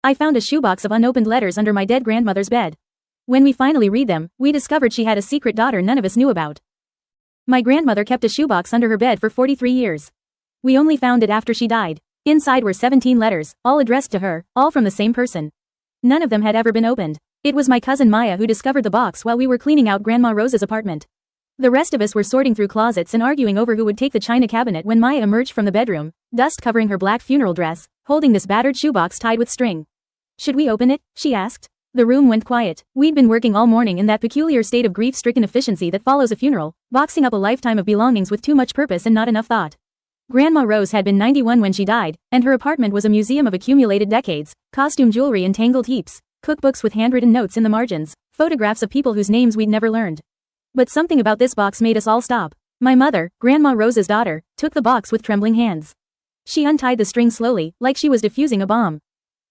I found a shoebox of unopened letters under my dead grandmother's bed. When we finally read them, we discovered she had a secret daughter none of us knew about. My grandmother kept a shoebox under her bed for 43 years. We only found it after she died. Inside were 17 letters, all addressed to her, all from the same person. None of them had ever been opened. It was my cousin Maya who discovered the box while we were cleaning out Grandma Rose's apartment. The rest of us were sorting through closets and arguing over who would take the china cabinet when Maya emerged from the bedroom, dust covering her black funeral dress, holding this battered shoebox tied with string. "Should we open it?" she asked. The room went quiet. We'd been working all morning in that peculiar state of grief-stricken efficiency that follows a funeral, boxing up a lifetime of belongings with too much purpose and not enough thought. Grandma Rose had been 91 when she died, and her apartment was a museum of accumulated decades, costume jewelry in tangled heaps, cookbooks with handwritten notes in the margins, photographs of people whose names we'd never learned. But something about this box made us all stop. My mother, Grandma Rose's daughter, took the box with trembling hands. She untied the string slowly, like she was defusing a bomb.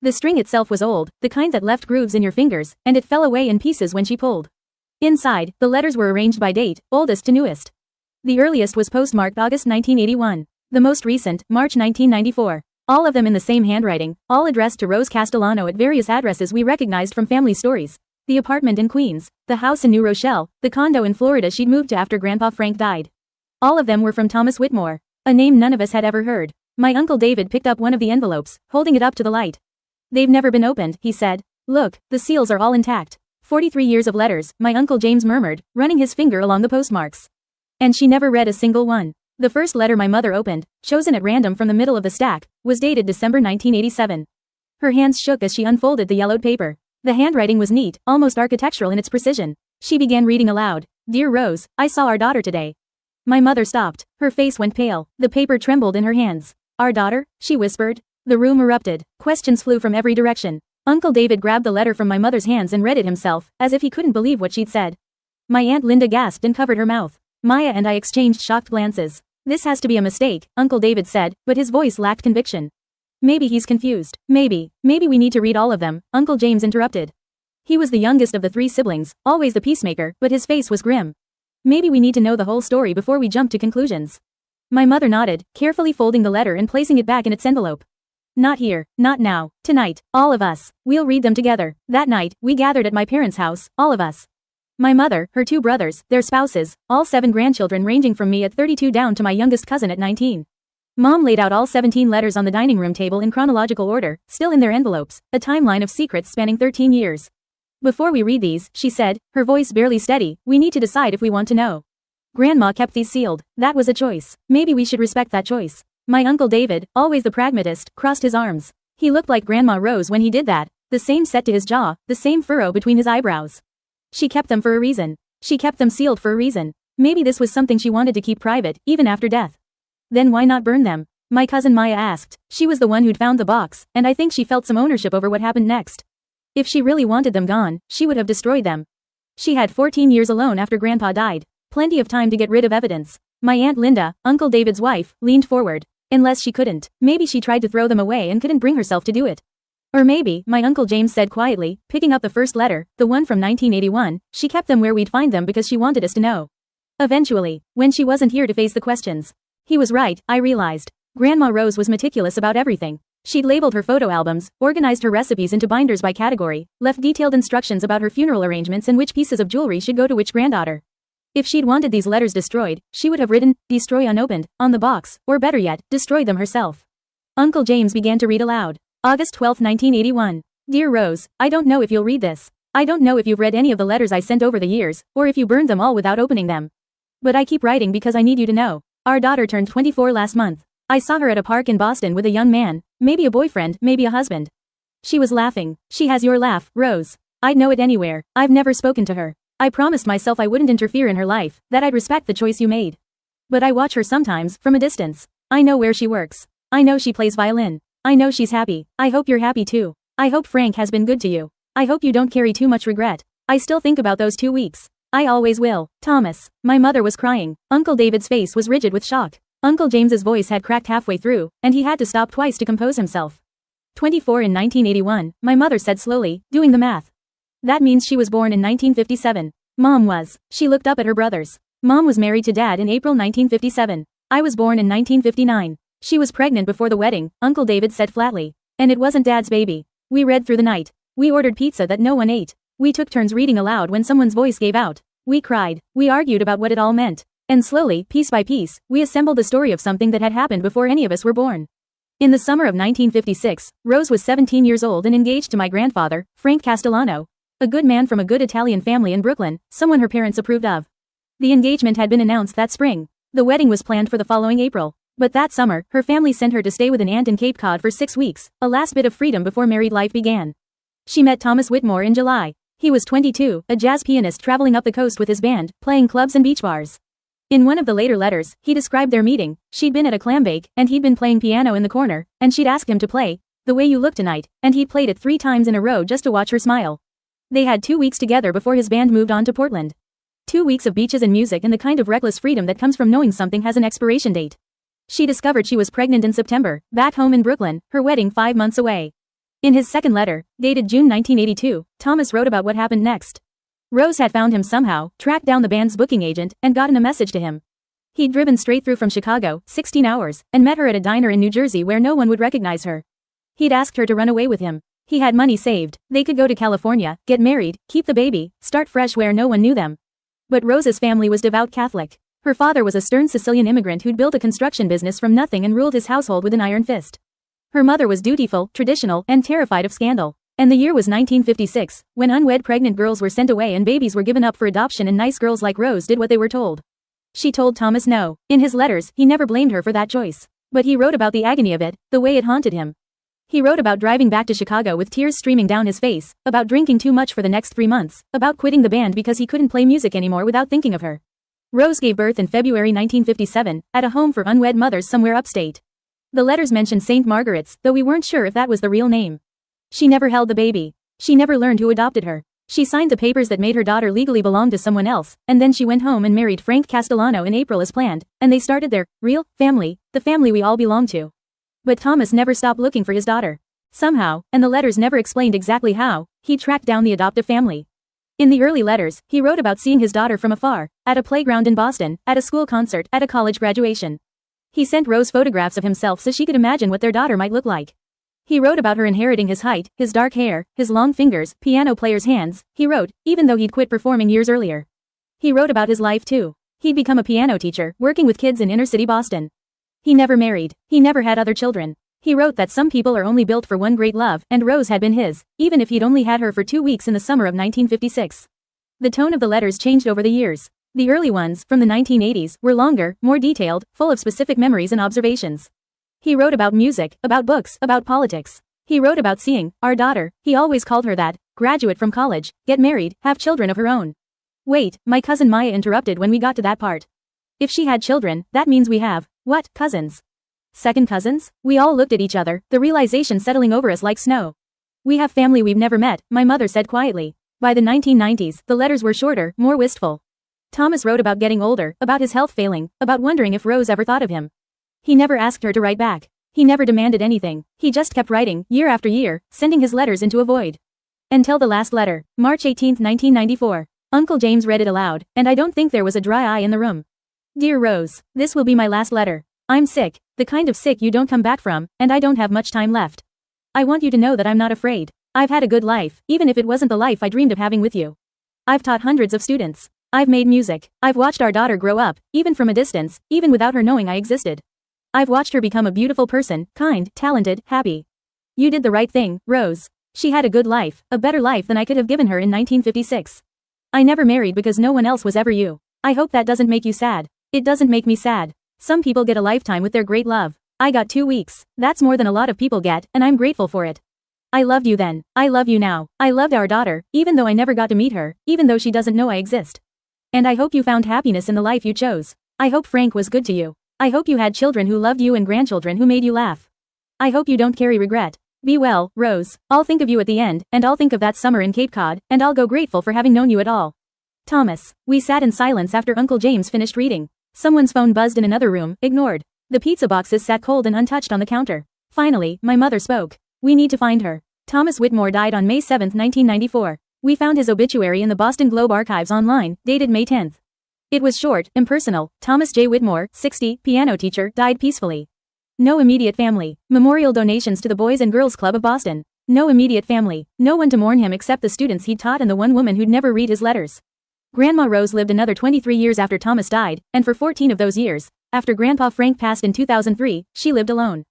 The string itself was old, the kind that left grooves in your fingers, and it fell away in pieces when she pulled. Inside, the letters were arranged by date, oldest to newest. The earliest was postmarked August 1981. The most recent, March 1994. All of them in the same handwriting, all addressed to Rose Castellano at various addresses we recognized from family stories. The apartment in Queens, the house in New Rochelle, the condo in Florida she'd moved to after Grandpa Frank died. All of them were from Thomas Whitmore, a name none of us had ever heard. My Uncle David picked up one of the envelopes, holding it up to the light. "They've never been opened," he said. "Look, the seals are all intact." 43 years of letters, my Uncle James murmured, running his finger along the postmarks. And she never read a single one. The first letter my mother opened, chosen at random from the middle of the stack, was dated December 1987. Her hands shook as she unfolded the yellowed paper. The handwriting was neat, almost architectural in its precision. She began reading aloud. "Dear Rose, I saw our daughter today." My mother stopped. Her face went pale. The paper trembled in her hands. "Our daughter?" she whispered. The room erupted. Questions flew from every direction. Uncle David grabbed the letter from my mother's hands and read it himself, as if he couldn't believe what she'd said. My Aunt Linda gasped and covered her mouth. Maya and I exchanged shocked glances. "This has to be a mistake," Uncle David said, but his voice lacked conviction. "Maybe he's confused. Maybe we need to read all of them," Uncle James interrupted. He was the youngest of the 3 siblings, always the peacemaker, but his face was grim. "Maybe we need to know the whole story before we jump to conclusions." My mother nodded, carefully folding the letter and placing it back in its envelope. "Not here, not now, tonight, all of us. We'll read them together." That night, we gathered at my parents' house, all of us. My mother, her 2 brothers, their spouses, all 7 grandchildren ranging from me at 32 down to my youngest cousin at 19. Mom laid out all 17 letters on the dining room table in chronological order, still in their envelopes, a timeline of secrets spanning 13 years. "Before we read these," she said, her voice barely steady, "we need to decide if we want to know." Grandma kept these sealed. That was a choice. Maybe we should respect that choice. My Uncle David, always the pragmatist, crossed his arms. He looked like Grandma Rose when he did that, the same set to his jaw, the same furrow between his eyebrows. She kept them for a reason. She kept them sealed for a reason. Maybe this was something she wanted to keep private, even after death. Then why not burn them? My cousin Maya asked. She was the one who'd found the box, and I think she felt some ownership over what happened next. If she really wanted them gone, she would have destroyed them. She had 14 years alone after Grandpa died. Plenty of time to get rid of evidence. My Aunt Linda, Uncle David's wife, leaned forward. Unless she couldn't. Maybe she tried to throw them away and couldn't bring herself to do it. Or maybe, my Uncle James said quietly, picking up the first letter, the one from 1981, she kept them where we'd find them because she wanted us to know. Eventually, when she wasn't here to face the questions. He was right, I realized. Grandma Rose was meticulous about everything. She'd labeled her photo albums, organized her recipes into binders by category, left detailed instructions about her funeral arrangements and which pieces of jewelry should go to which granddaughter. If she'd wanted these letters destroyed, she would have written, "Destroy unopened," on the box, or better yet, destroy them herself. Uncle James began to read aloud. August 12, 1981. Dear Rose, I don't know if you'll read this. I don't know if you've read any of the letters I sent over the years, or if you burned them all without opening them. But I keep writing because I need you to know. Our daughter turned 24 last month. I saw her at a park in Boston with a young man, maybe a boyfriend, maybe a husband. She was laughing. She has your laugh, Rose. I'd know it anywhere. I've never spoken to her. I promised myself I wouldn't interfere in her life, that I'd respect the choice you made. But I watch her sometimes, from a distance. I know where she works. I know she plays violin. I know she's happy. I hope you're happy too. I hope Frank has been good to you. I hope you don't carry too much regret. I still think about those 2 weeks. I always will. Thomas. My mother was crying. Uncle David's face was rigid with shock. Uncle James's voice had cracked halfway through, and he had to stop twice to compose himself. 24 in 1981, my mother said slowly, doing the math. That means she was born in 1957. Mom was. She looked up at her brothers. Mom was married to Dad in April 1957. I was born in 1959. She was pregnant before the wedding, Uncle David said flatly. And it wasn't Dad's baby. We read through the night. We ordered pizza that no one ate. We took turns reading aloud when someone's voice gave out. We cried. We argued about what it all meant. And slowly, piece by piece, we assembled the story of something that had happened before any of us were born. In the summer of 1956, Rose was 17 years old and engaged to my grandfather, Frank Castellano, a good man from a good Italian family in Brooklyn, someone her parents approved of. The engagement had been announced that spring. The wedding was planned for the following April. But that summer, her family sent her to stay with an aunt in Cape Cod for 6 weeks, a last bit of freedom before married life began. She met Thomas Whitmore in July. He was 22, a jazz pianist traveling up the coast with his band, playing clubs and beach bars. In one of the later letters, he described their meeting. She'd been at a clam bake, and he'd been playing piano in the corner, and she'd asked him to play The Way You Look Tonight, and he'd played it 3 times in a row just to watch her smile. They had 2 weeks together before his band moved on to Portland. 2 weeks of beaches and music and the kind of reckless freedom that comes from knowing something has an expiration date. She discovered she was pregnant in September, back home in Brooklyn, her wedding 5 months away. In his second letter, dated June 1982, Thomas wrote about what happened next. Rose had found him somehow, tracked down the band's booking agent, and gotten a message to him. He'd driven straight through from Chicago, 16 hours, and met her at a diner in New Jersey where no one would recognize her. He'd asked her to run away with him. He had money saved. They could go to California, get married, keep the baby, start fresh where no one knew them. But Rose's family was devout Catholic. Her father was a stern Sicilian immigrant who'd built a construction business from nothing and ruled his household with an iron fist. Her mother was dutiful, traditional, and terrified of scandal. And the year was 1956, when unwed pregnant girls were sent away and babies were given up for adoption and nice girls like Rose did what they were told. She told Thomas no. In his letters, he never blamed her for that choice. But he wrote about the agony of it, the way it haunted him. He wrote about driving back to Chicago with tears streaming down his face, about drinking too much for the next 3 months, about quitting the band because he couldn't play music anymore without thinking of her. Rose gave birth in February 1957, at a home for unwed mothers somewhere upstate. The letters mentioned St. Margaret's, though we weren't sure if that was the real name. She never held the baby. She never learned who adopted her. She signed the papers that made her daughter legally belong to someone else, and then she went home and married Frank Castellano in April as planned, and they started their real family, the family we all belong to. But Thomas never stopped looking for his daughter. Somehow, and the letters never explained exactly how, he tracked down the adoptive family. In the early letters, he wrote about seeing his daughter from afar, at a playground in Boston, at a school concert, at a college graduation. He sent Rose photographs of himself so she could imagine what their daughter might look like. He wrote about her inheriting his height, his dark hair, his long fingers, piano player's hands. He wrote, even though he'd quit performing years earlier. He wrote about his life too. He'd become a piano teacher, working with kids in inner-city Boston. He never married. He never had other children. He wrote that some people are only built for one great love, and Rose had been his, even if he'd only had her for 2 weeks in the summer of 1956. The tone of the letters changed over the years. The early ones, from the 1980s, were longer, more detailed, full of specific memories and observations. He wrote about music, about books, about politics. He wrote about seeing our daughter, he always called her that, graduate from college, get married, have children of her own. Wait, my cousin Maya interrupted when we got to that part. If she had children, that means we have, what, cousins? Second cousins? We all looked at each other, the realization settling over us like snow. We have family we've never met, my mother said quietly. By the 1990s, the letters were shorter, more wistful. Thomas wrote about getting older, about his health failing, about wondering if Rose ever thought of him. He never asked her to write back. He never demanded anything. He just kept writing, year after year, sending his letters into a void. Until the last letter, March 18, 1994. Uncle James read it aloud, and I don't think there was a dry eye in the room. Dear Rose, this will be my last letter. I'm sick, the kind of sick you don't come back from, and I don't have much time left. I want you to know that I'm not afraid. I've had a good life, even if it wasn't the life I dreamed of having with you. I've taught hundreds of students. I've made music. I've watched our daughter grow up, even from a distance, even without her knowing I existed. I've watched her become a beautiful person, kind, talented, happy. You did the right thing, Rose. She had a good life, a better life than I could have given her in 1956. I never married because no one else was ever you. I hope that doesn't make you sad. It doesn't make me sad. Some people get a lifetime with their great love. I got 2 weeks. That's more than a lot of people get, and I'm grateful for it. I loved you then. I love you now. I loved our daughter, even though I never got to meet her, even though she doesn't know I exist. And I hope you found happiness in the life you chose. I hope Frank was good to you. I hope you had children who loved you and grandchildren who made you laugh. I hope you don't carry regret. Be well, Rose. I'll think of you at the end, and I'll think of that summer in Cape Cod, and I'll go grateful for having known you at all. Thomas. We sat in silence after Uncle James finished reading. Someone's phone buzzed in another room, ignored. The pizza boxes sat cold and untouched on the counter. Finally, my mother spoke. We need to find her. Thomas Whitmore died on May 7, 1994. We found his obituary in the Boston Globe archives online, dated May 10. It was short, impersonal. Thomas J. Whitmore, 60, piano teacher, died peacefully. No immediate family. Memorial donations to the Boys and Girls Club of Boston. No immediate family, no one to mourn him except the students he'd taught and the one woman who'd never read his letters. Grandma Rose lived another 23 years after Thomas died, and for 14 of those years, after Grandpa Frank passed in 2003, she lived alone.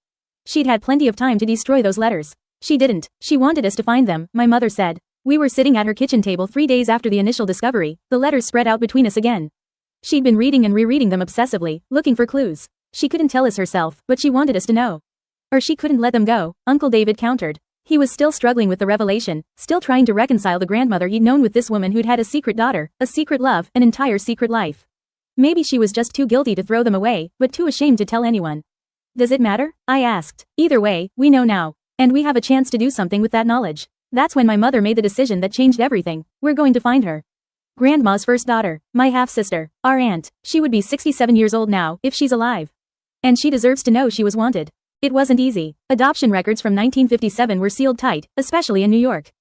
She'd had plenty of time to destroy those letters. She didn't. She wanted us to find them, my mother said. We were sitting at her kitchen table 3 days after the initial discovery, the letters spread out between us again. She'd been reading and rereading them obsessively, looking for clues. She couldn't tell us herself, but she wanted us to know. Or she couldn't let them go, Uncle David countered. He was still struggling with the revelation, still trying to reconcile the grandmother he'd known with this woman who'd had a secret daughter, a secret love, an entire secret life. Maybe she was just too guilty to throw them away, but too ashamed to tell anyone. Does it matter? I asked. Either way, we know now. And we have a chance to do something with that knowledge. That's when my mother made the decision that changed everything. We're going to find her. Grandma's first daughter, my half-sister, our aunt. She would be 67 years old now, if she's alive. And she deserves to know she was wanted. It wasn't easy. Adoption records from 1957 were sealed tight, especially in New York.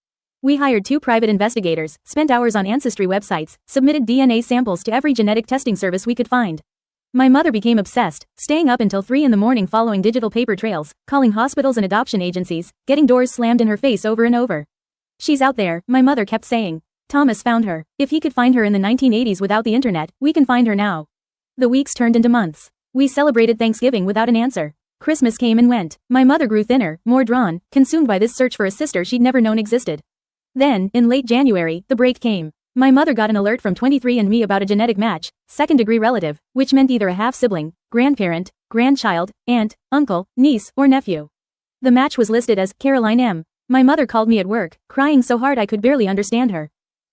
We hired 2 private investigators, spent hours on ancestry websites, submitted DNA samples to every genetic testing service we could find. My mother became obsessed, staying up until 3 in the morning following digital paper trails, calling hospitals and adoption agencies, getting doors slammed in her face over and over. She's out there, my mother kept saying. Thomas found her. If he could find her in the 1980s without the internet, we can find her now. The weeks turned into months. We celebrated Thanksgiving without an answer. Christmas came and went. My mother grew thinner, more drawn, consumed by this search for a sister she'd never known existed. Then, in late January, the break came. My mother got an alert from 23andMe about a genetic match, second-degree relative, which meant either a half-sibling, grandparent, grandchild, aunt, uncle, niece, or nephew. The match was listed as Caroline M. My mother called me at work, crying so hard I could barely understand her.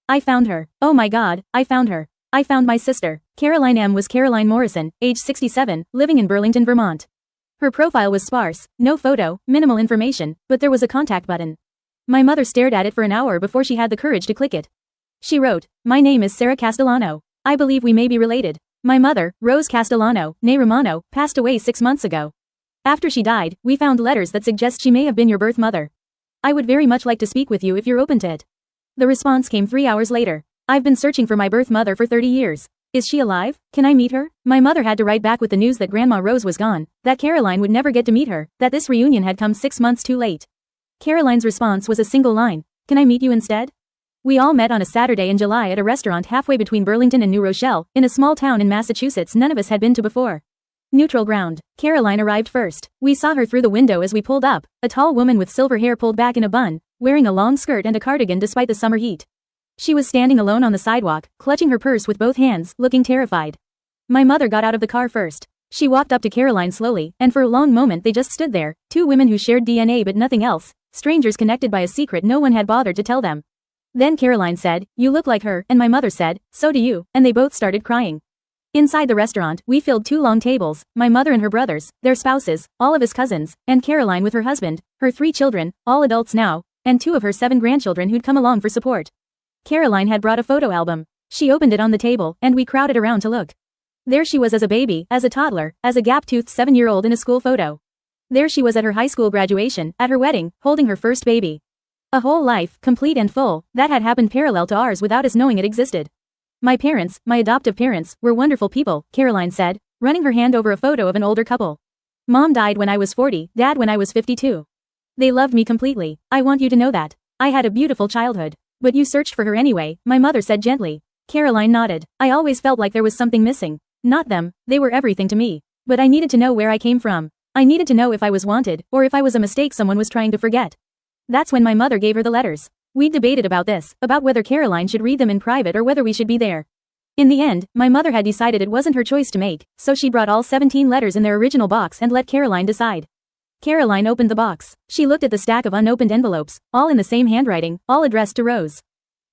I found her. Oh my God, I found her. I found my sister. Caroline M. was Caroline Morrison, age 67, living in Burlington, Vermont. Her profile was sparse, no photo, minimal information, but there was a contact button. My mother stared at it for an hour before she had the courage to click it. She wrote, "My name is Sarah Castellano. I believe we may be related. My mother, Rose Castellano, née Romano, passed away 6 months ago. After she died, we found letters that suggest she may have been your birth mother. I would very much like to speak with you if you're open to it." The response came 3 hours later. "I've been searching for my birth mother for 30 years. Is she alive? Can I meet her?" My mother had to write back with the news that Grandma Rose was gone, that Caroline would never get to meet her, that this reunion had come 6 months too late. Caroline's response was a single line, "Can I meet you instead?" We all met on a Saturday in July at a restaurant halfway between Burlington and New Rochelle, in a small town in Massachusetts none of us had been to before. Neutral ground. Caroline arrived first. We saw her through the window as we pulled up, a tall woman with silver hair pulled back in a bun, wearing a long skirt and a cardigan despite the summer heat. She was standing alone on the sidewalk, clutching her purse with both hands, looking terrified. My mother got out of the car first. She walked up to Caroline slowly, and for a long moment they just stood there, 2 women who shared DNA but nothing else, strangers connected by a secret no one had bothered to tell them. Then Caroline said, "You look like her," and my mother said, "So do you," and they both started crying. Inside the restaurant, we filled 2 long tables, my mother and her brothers, their spouses, all of his cousins, and Caroline with her husband, her 3 children, all adults now, and 2 of her 7 grandchildren who'd come along for support. Caroline had brought a photo album. She opened it on the table, and we crowded around to look. There she was as a baby, as a toddler, as a gap-toothed 7-year-old in a school photo. There she was at her high school graduation, at her wedding, holding her first baby. A whole life, complete and full, that had happened parallel to ours without us knowing it existed. My parents, my adoptive parents, were wonderful people, Caroline said, running her hand over a photo of an older couple. Mom died when I was 40, Dad when I was 52. They loved me completely. I want you to know that. I had a beautiful childhood. But you searched for her anyway, my mother said gently. Caroline nodded. I always felt like there was something missing. Not them, they were everything to me. But I needed to know where I came from. I needed to know if I was wanted, or if I was a mistake someone was trying to forget. That's when my mother gave her the letters. We debated about this, about whether Caroline should read them in private or whether we should be there. In the end, my mother had decided it wasn't her choice to make, so she brought all 17 letters in their original box and let Caroline decide. Caroline opened the box. She looked at the stack of unopened envelopes, all in the same handwriting, all addressed to Rose.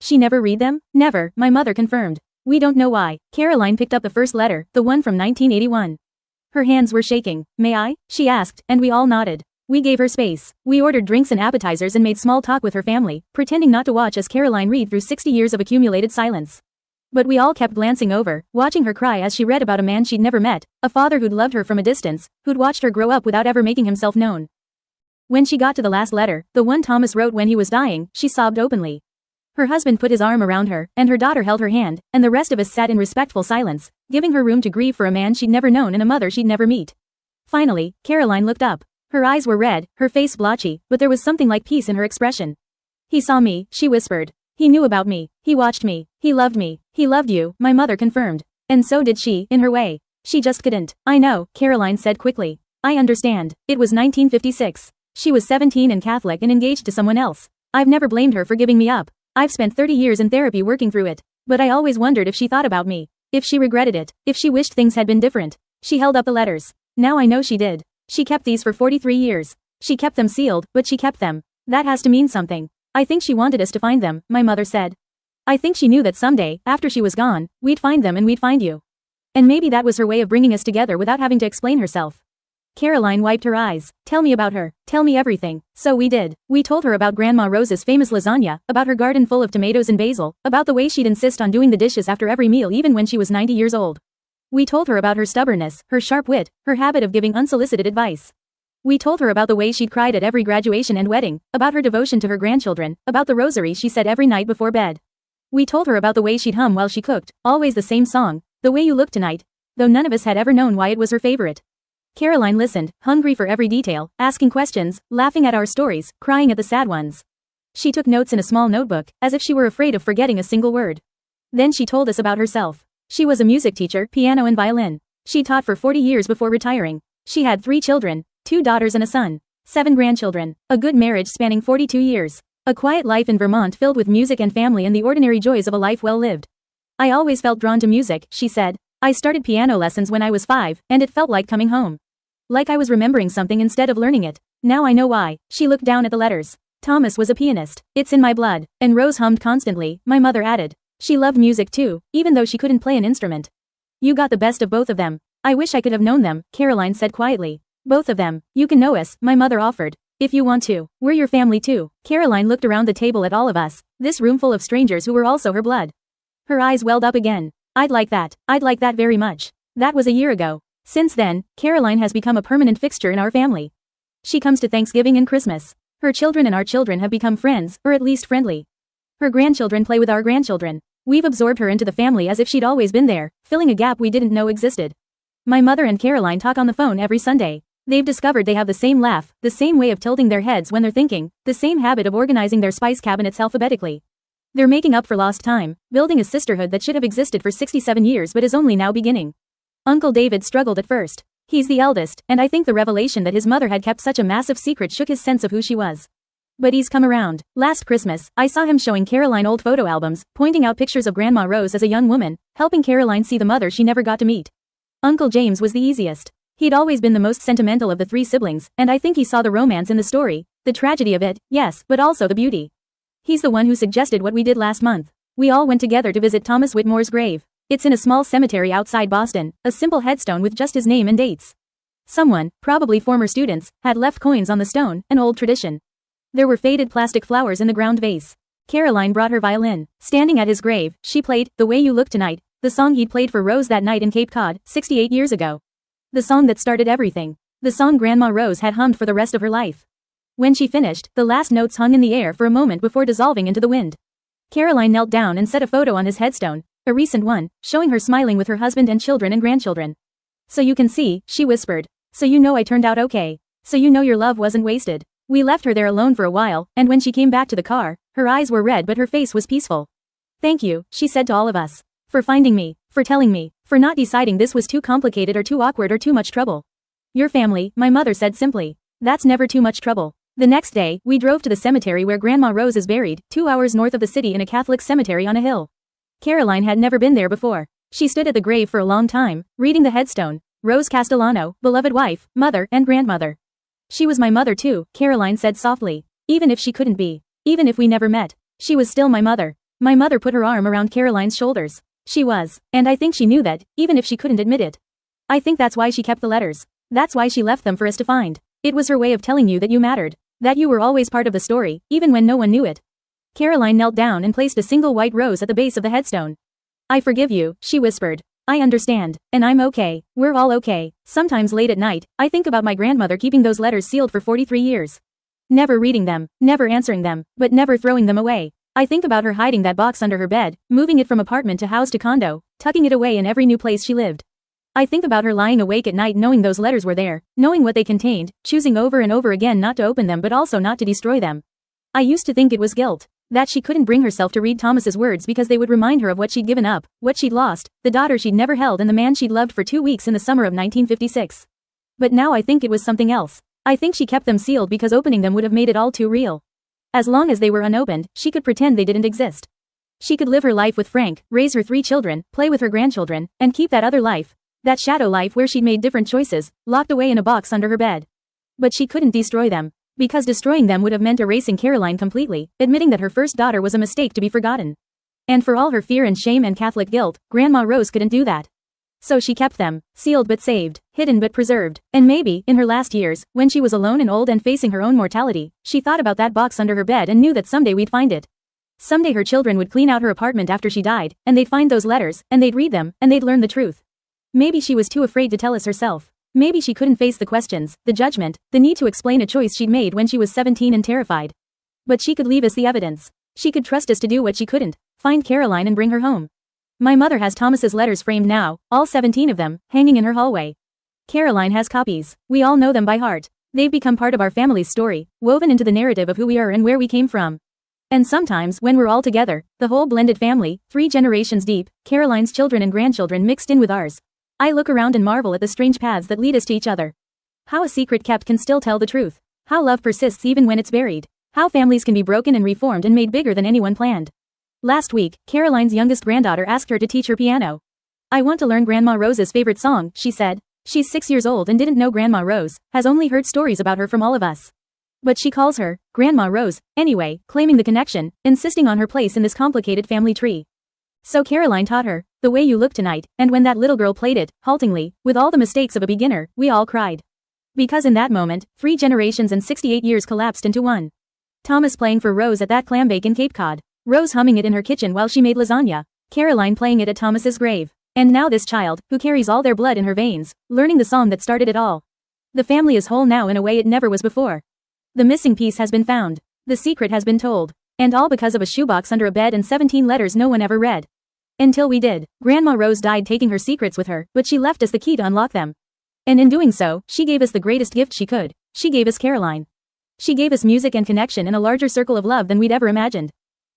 She never read them? Never, my mother confirmed. We don't know why. Caroline picked up the first letter, the one from 1981. Her hands were shaking. "May I?" she asked, and we all nodded. We gave her space. We ordered drinks and appetizers and made small talk with her family, pretending not to watch as Caroline read through 60 years of accumulated silence. But we all kept glancing over, watching her cry as she read about a man she'd never met, a father who'd loved her from a distance, who'd watched her grow up without ever making himself known. When she got to the last letter, the one Thomas wrote when he was dying, she sobbed openly. Her husband put his arm around her, and her daughter held her hand, and the rest of us sat in respectful silence, giving her room to grieve for a man she'd never known and a mother she'd never meet. Finally, Caroline looked up. Her eyes were red, her face blotchy, but there was something like peace in her expression. He saw me, she whispered. He knew about me, he watched me, he loved me, he loved you, my mother confirmed. And so did she, in her way. She just couldn't. I know, Caroline said quickly. I understand. It was 1956. She was 17 and Catholic and engaged to someone else. I've never blamed her for giving me up. I've spent 30 years in therapy working through it. But I always wondered if she thought about me. If she regretted it. If she wished things had been different. She held up the letters. Now I know she did. She kept these for 43 years. She kept them sealed, but she kept them. That has to mean something. I think she wanted us to find them, my mother said. I think she knew that someday, after she was gone, we'd find them and we'd find you. And maybe that was her way of bringing us together without having to explain herself. Caroline wiped her eyes. Tell me about her. Tell me everything. So we did. We told her about Grandma Rose's famous lasagna, about her garden full of tomatoes and basil, about the way she'd insist on doing the dishes after every meal even when she was 90 years old. We told her about her stubbornness, her sharp wit, her habit of giving unsolicited advice. We told her about the way she'd cried at every graduation and wedding, about her devotion to her grandchildren, about the rosary she said every night before bed. We told her about the way she'd hum while she cooked, always the same song, The Way You Look Tonight, though none of us had ever known why it was her favorite. Caroline listened, hungry for every detail, asking questions, laughing at our stories, crying at the sad ones. She took notes in a small notebook, as if she were afraid of forgetting a single word. Then she told us about herself. She was a music teacher, piano and violin. She taught for 40 years before retiring. She had 3 children, 2 daughters and a son, 7 grandchildren, a good marriage spanning 42 years, a quiet life in Vermont filled with music and family and the ordinary joys of a life well lived. I always felt drawn to music, she said. I started piano lessons when I was 5, and it felt like coming home. Like I was remembering something instead of learning it. Now I know why. She looked down at the letters. Thomas was a pianist. It's in my blood. And Rose hummed constantly, my mother added. She loved music too, even though she couldn't play an instrument. You got the best of both of them. I wish I could have known them, Caroline said quietly. Both of them. You can know us, my mother offered. If you want to. We're your family too. Caroline looked around the table at all of us, this room full of strangers who were also her blood. Her eyes welled up again. I'd like that. I'd like that very much. That was a year ago. Since then, Caroline has become a permanent fixture in our family. She comes to Thanksgiving and Christmas. Her children and our children have become friends, or at least friendly. Her grandchildren play with our grandchildren. We've absorbed her into the family as if she'd always been there, filling a gap we didn't know existed. My mother and Caroline talk on the phone every Sunday. They've discovered they have the same laugh, the same way of tilting their heads when they're thinking, the same habit of organizing their spice cabinets alphabetically. They're making up for lost time, building a sisterhood that should have existed for 67 years but is only now beginning. Uncle David struggled at first. He's the eldest, and I think the revelation that his mother had kept such a massive secret shook his sense of who she was. But he's come around. Last Christmas, I saw him showing Caroline old photo albums, pointing out pictures of Grandma Rose as a young woman, helping Caroline see the mother she never got to meet. Uncle James was the easiest. He'd always been the most sentimental of the 3 siblings, and I think he saw the romance in the story, the tragedy of it, yes, but also the beauty. He's the one who suggested what we did last month. We all went together to visit Thomas Whitmore's grave. It's in a small cemetery outside Boston, a simple headstone with just his name and dates. Someone, probably former students, had left coins on the stone, an old tradition. There were faded plastic flowers in the ground vase. Caroline brought her violin. Standing at his grave, she played The Way You Look Tonight, the song he'd played for Rose that night in Cape Cod, 68 years ago. The song that started everything. The song Grandma Rose had hummed for the rest of her life. When she finished, the last notes hung in the air for a moment before dissolving into the wind. Caroline knelt down and set a photo on his headstone, a recent one, showing her smiling with her husband and children and grandchildren. So you can see, she whispered. So you know I turned out okay. So you know your love wasn't wasted. We left her there alone for a while, and when she came back to the car, her eyes were red but her face was peaceful. Thank you, she said to all of us. For finding me, for telling me, for not deciding this was too complicated or too awkward or too much trouble. Your family, my mother said simply. That's never too much trouble. The next day, we drove to the cemetery where Grandma Rose is buried, 2 hours north of the city in a Catholic cemetery on a hill. Caroline had never been there before. She stood at the grave for a long time, reading the headstone. Rose Castellano, beloved wife, mother, and grandmother. She was my mother too, Caroline said softly. Even if she couldn't be. Even if we never met. She was still my mother. My mother put her arm around Caroline's shoulders. She was, and I think she knew that, even if she couldn't admit it. I think that's why she kept the letters. That's why she left them for us to find. It was her way of telling you that you mattered. That you were always part of the story, even when no one knew it. Caroline knelt down and placed a single white rose at the base of the headstone. I forgive you, she whispered. I understand. And I'm okay. We're all okay. Sometimes late at night, I think about my grandmother keeping those letters sealed for 43 years. Never reading them, never answering them, but never throwing them away. I think about her hiding that box under her bed, moving it from apartment to house to condo, tucking it away in every new place she lived. I think about her lying awake at night knowing those letters were there, knowing what they contained, choosing over and over again not to open them but also not to destroy them. I used to think it was guilt. That she couldn't bring herself to read Thomas's words because they would remind her of what she'd given up, what she'd lost, the daughter she'd never held and the man she'd loved for 2 weeks in the summer of 1956. But now I think it was something else. I think she kept them sealed because opening them would have made it all too real. As long as they were unopened, she could pretend they didn't exist. She could live her life with Frank, raise her 3 children, play with her grandchildren, and keep that other life, that shadow life where she'd made different choices, locked away in a box under her bed. But she couldn't destroy them. Because destroying them would have meant erasing Caroline completely, admitting that her first daughter was a mistake to be forgotten. And for all her fear and shame and Catholic guilt, Grandma Rose couldn't do that. So she kept them, sealed but saved, hidden but preserved, and maybe, in her last years, when she was alone and old and facing her own mortality, she thought about that box under her bed and knew that someday we'd find it. Someday her children would clean out her apartment after she died, and they'd find those letters, and they'd read them, and they'd learn the truth. Maybe she was too afraid to tell us herself. Maybe she couldn't face the questions, the judgment, the need to explain a choice she'd made when she was 17 and terrified. But she could leave us the evidence. She could trust us to do what she couldn't, find Caroline and bring her home. My mother has Thomas's letters framed now, all 17 of them, hanging in her hallway. Caroline has copies. We all know them by heart. They've become part of our family's story, woven into the narrative of who we are and where we came from. And sometimes, when we're all together, the whole blended family, 3 generations deep, Caroline's children and grandchildren mixed in with ours, I look around and marvel at the strange paths that lead us to each other. How a secret kept can still tell the truth. How love persists even when it's buried. How families can be broken and reformed and made bigger than anyone planned. Last week, Caroline's youngest granddaughter asked her to teach her piano. I want to learn Grandma Rose's favorite song, she said. She's 6 years old and didn't know Grandma Rose, has only heard stories about her from all of us. But she calls her Grandma Rose, anyway, claiming the connection, insisting on her place in this complicated family tree. So Caroline taught her, The Way You Look Tonight, and when that little girl played it, haltingly, with all the mistakes of a beginner, we all cried. Because in that moment, 3 generations and 68 years collapsed into one. Thomas playing for Rose at that clam bake in Cape Cod, Rose humming it in her kitchen while she made lasagna, Caroline playing it at Thomas's grave. And now this child, who carries all their blood in her veins, learning the song that started it all. The family is whole now in a way it never was before. The missing piece has been found. The secret has been told. And all because of a shoebox under a bed and 17 letters no one ever read. Until we did. Grandma Rose died taking her secrets with her, but she left us the key to unlock them. And in doing so, she gave us the greatest gift she could. She gave us Caroline. She gave us music and connection and a larger circle of love than we'd ever imagined.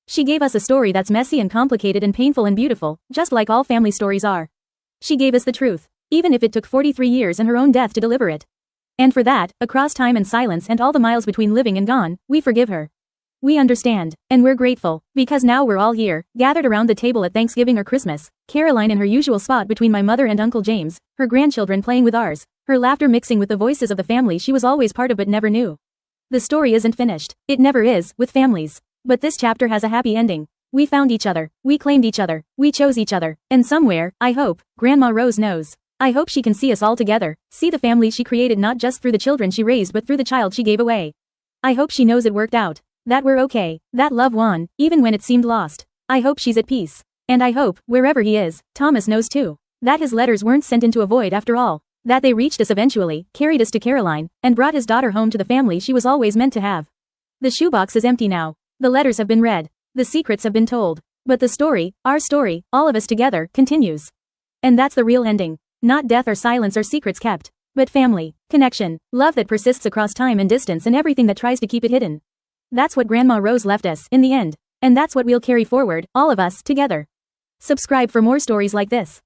She gave us a story that's messy and complicated and painful and beautiful, just like all family stories are. She gave us the truth, even if it took 43 years and her own death to deliver it. And for that, across time and silence and all the miles between living and gone, we forgive her. We understand, and we're grateful, because now we're all here, gathered around the table at Thanksgiving or Christmas, Caroline in her usual spot between my mother and Uncle James, her grandchildren playing with ours, her laughter mixing with the voices of the family she was always part of but never knew. The story isn't finished. It never is, with families. But this chapter has a happy ending. We found each other, we claimed each other, we chose each other, and somewhere, I hope, Grandma Rose knows. I hope she can see us all together, see the family she created not just through the children she raised but through the child she gave away. I hope she knows it worked out. That we're okay, that love won, even when it seemed lost. I hope she's at peace. And I hope, wherever he is, Thomas knows too. That his letters weren't sent into a void after all. That they reached us eventually, carried us to Caroline, and brought his daughter home to the family she was always meant to have. The shoebox is empty now. The letters have been read. The secrets have been told. But the story, our story, all of us together, continues. And that's the real ending. Not death or silence or secrets kept. But family, connection, love that persists across time and distance and everything that tries to keep it hidden. That's what Grandma Rose left us, in the end. And that's what we'll carry forward, all of us, together. Subscribe for more stories like this.